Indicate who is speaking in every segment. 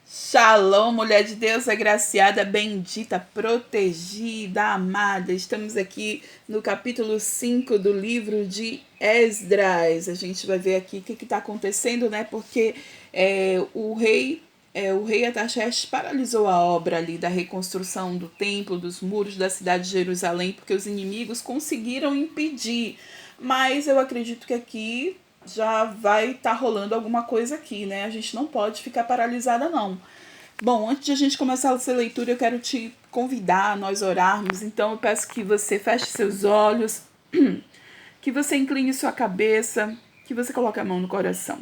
Speaker 1: Shalom, mulher de Deus, agraciada, bendita, protegida, amada. Estamos aqui no capítulo 5 do livro de Esdras. A gente vai ver aqui o que está acontecendo, né? Porque o rei Artaxerxes paralisou a obra ali da reconstrução do templo, dos muros da cidade de Jerusalém, porque os inimigos conseguiram impedir. Mas eu acredito que aqui já vai estar rolando alguma coisa aqui, né? A gente não pode ficar paralisada, não. Bom, antes de a gente começar essa leitura, eu quero te convidar a nós orarmos. Então, eu peço que você feche seus olhos, que você incline sua cabeça, que você coloque a mão no coração.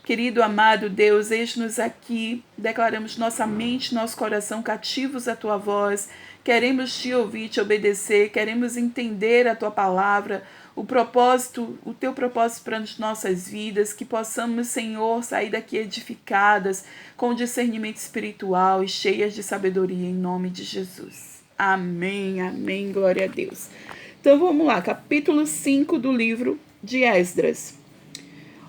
Speaker 1: Querido, amado Deus, eis-nos aqui, declaramos nossa mente, nosso coração cativos à Tua voz, queremos Te ouvir, Te obedecer, queremos entender a Tua palavra, o Teu propósito para as nossas vidas, que possamos, Senhor, sair daqui edificadas, com discernimento espiritual e cheias de sabedoria, em nome de Jesus. Amém, amém, glória a Deus. Então vamos lá, capítulo 5 do livro de Esdras.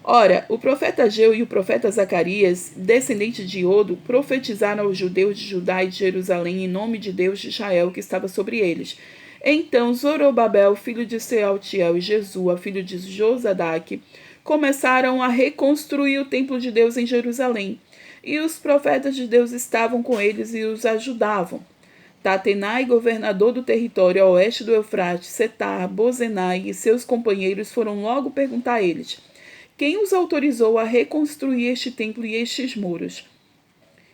Speaker 1: Ora, o profeta Ageu e o profeta Zacarias, descendente de Odo, profetizaram aos judeus de Judá e de Jerusalém em nome de Deus de Israel que estava sobre eles. Então Zorobabel, filho de Sealtiel, e Jesua, filho de Josadaque, começaram a reconstruir o templo de Deus em Jerusalém. E os profetas de Deus estavam com eles e os ajudavam. Tatenai, governador do território a oeste do Eufrates, Setar, Bozenai e seus companheiros foram logo perguntar a eles: quem os autorizou a reconstruir este templo e estes muros?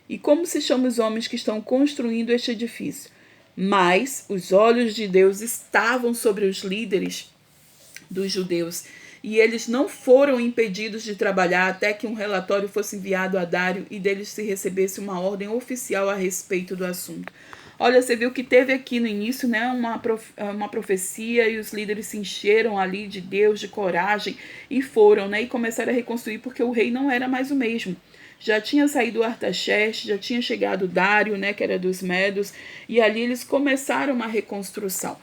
Speaker 1: E como se chamam os homens que estão construindo este edifício? Mas os olhos de Deus estavam sobre os líderes dos judeus, e eles não foram impedidos de trabalhar até que um relatório fosse enviado a Dário e deles se recebesse uma ordem oficial a respeito do assunto. Olha, você viu que teve aqui no início, né, uma profecia, e os líderes se encheram ali de Deus, de coragem, e foram, né, e começaram a reconstruir, porque o rei não era mais o mesmo. Já tinha saído Artaxerxes, já tinha chegado Dário, né, que era dos Medos, e ali eles começaram uma reconstrução.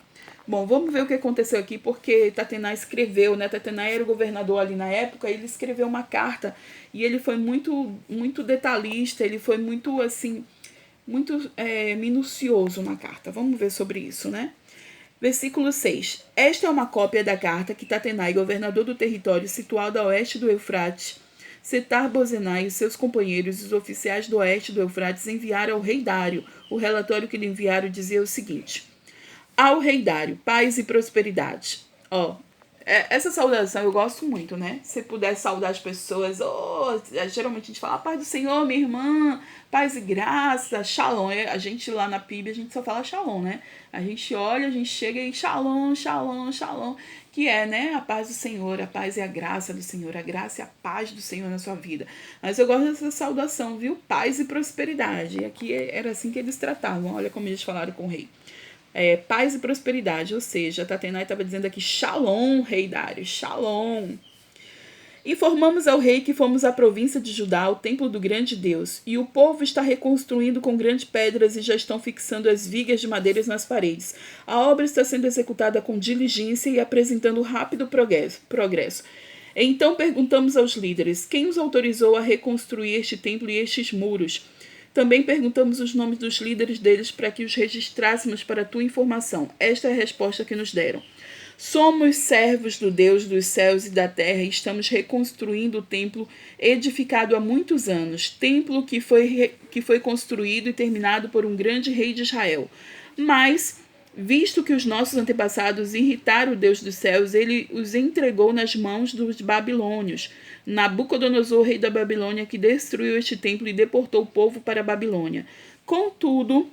Speaker 1: Bom, vamos ver o que aconteceu aqui, porque Tatenai escreveu, né? Tatenai era o governador ali na época, ele escreveu uma carta e ele foi muito detalhista, ele foi muito, assim, muito minucioso na carta. Vamos ver sobre isso, né? Versículo 6. Esta é uma cópia da carta que Tatenai, governador do território situado a oeste do Eufrates, Setar-Bozenai e seus companheiros, os oficiais do oeste do Eufrates, enviaram ao rei Dário. O relatório que lhe enviaram dizia o seguinte: ao rei Dário, paz e prosperidade. Ó, essa saudação eu gosto muito, né? Se puder saudar as pessoas, geralmente a gente fala, paz do Senhor, minha irmã, paz e graça, shalom. A gente lá na PIB, a gente só fala shalom, né? A gente olha, a gente chega e shalom, shalom, shalom, que é, né, a paz do Senhor, a paz e a graça do Senhor, a graça e a paz do Senhor na sua vida. Mas eu gosto dessa saudação, viu? Paz e prosperidade. E aqui era assim que eles tratavam, olha como eles falaram com o rei. Paz e prosperidade, ou seja, Tatenai estava dizendo aqui, shalom, rei Dário, shalom. Informamos ao rei que fomos à província de Judá, o templo do grande Deus, e o povo está reconstruindo com grandes pedras e já estão fixando as vigas de madeiras nas paredes. A obra está sendo executada com diligência e apresentando rápido progresso. Então perguntamos aos líderes, quem os autorizou a reconstruir este templo e estes muros? Também perguntamos os nomes dos líderes deles para que os registrássemos para a tua informação. Esta é a resposta que nos deram. Somos servos do Deus dos céus e da terra e estamos reconstruindo o templo edificado há muitos anos. Templo que foi construído e terminado por um grande rei de Israel. Mas, visto que os nossos antepassados irritaram o Deus dos céus, ele os entregou nas mãos dos babilônios. Nabucodonosor, rei da Babilônia, que destruiu este templo e deportou o povo para a Babilônia. Contudo,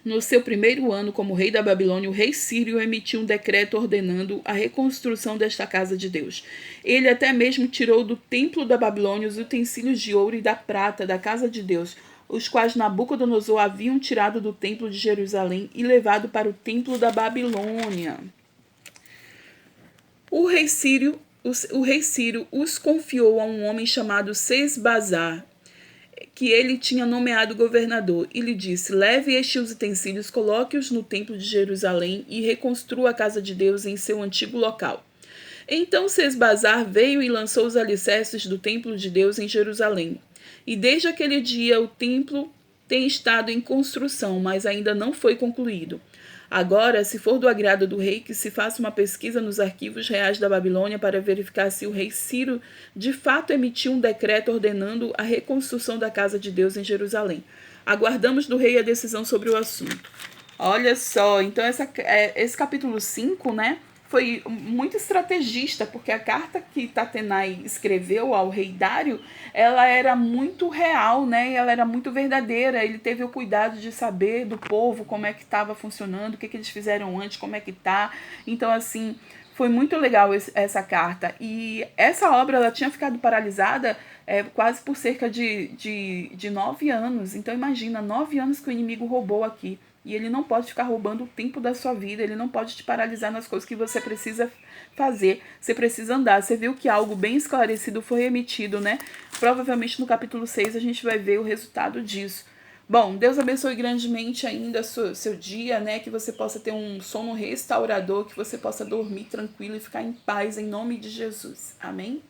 Speaker 1: no seu primeiro ano como rei da Babilônia, o rei Sírio emitiu um decreto ordenando a reconstrução desta casa de Deus. Ele até mesmo tirou do templo da Babilônia os utensílios de ouro e da prata da casa de Deus, os quais Nabucodonosor haviam tirado do templo de Jerusalém e levado para o templo da Babilônia. O rei Sírio os confiou a um homem chamado Sesbazar, que ele tinha nomeado governador, e lhe disse: leve estes utensílios, coloque-os no templo de Jerusalém e reconstrua a casa de Deus em seu antigo local. Então Sesbazar veio e lançou os alicerces do templo de Deus em Jerusalém. E desde aquele dia o templo tem estado em construção, mas ainda não foi concluído. Agora, se for do agrado do rei, que se faça uma pesquisa nos arquivos reais da Babilônia para verificar se o rei Ciro de fato emitiu um decreto ordenando a reconstrução da casa de Deus em Jerusalém. Aguardamos do rei a decisão sobre o assunto. Olha só, então esse capítulo 5, né, foi muito estrategista, porque a carta que Tatenai escreveu ao rei Dário, ela era muito real, né, ela era muito verdadeira. Ele teve o cuidado de saber do povo como é que estava funcionando, o que eles fizeram antes, como é que tá. Então, assim, foi muito legal essa carta. E essa obra ela tinha ficado paralisada quase por cerca de 9 anos. Então, imagina, 9 anos que o inimigo roubou aqui. E ele não pode ficar roubando o tempo da sua vida, ele não pode te paralisar nas coisas que você precisa fazer, você precisa andar. Você viu que algo bem esclarecido foi emitido, né? Provavelmente no capítulo 6 a gente vai ver o resultado disso. Bom, Deus abençoe grandemente ainda seu dia, né? Que você possa ter um sono restaurador, que você possa dormir tranquilo e ficar em paz em nome de Jesus. Amém?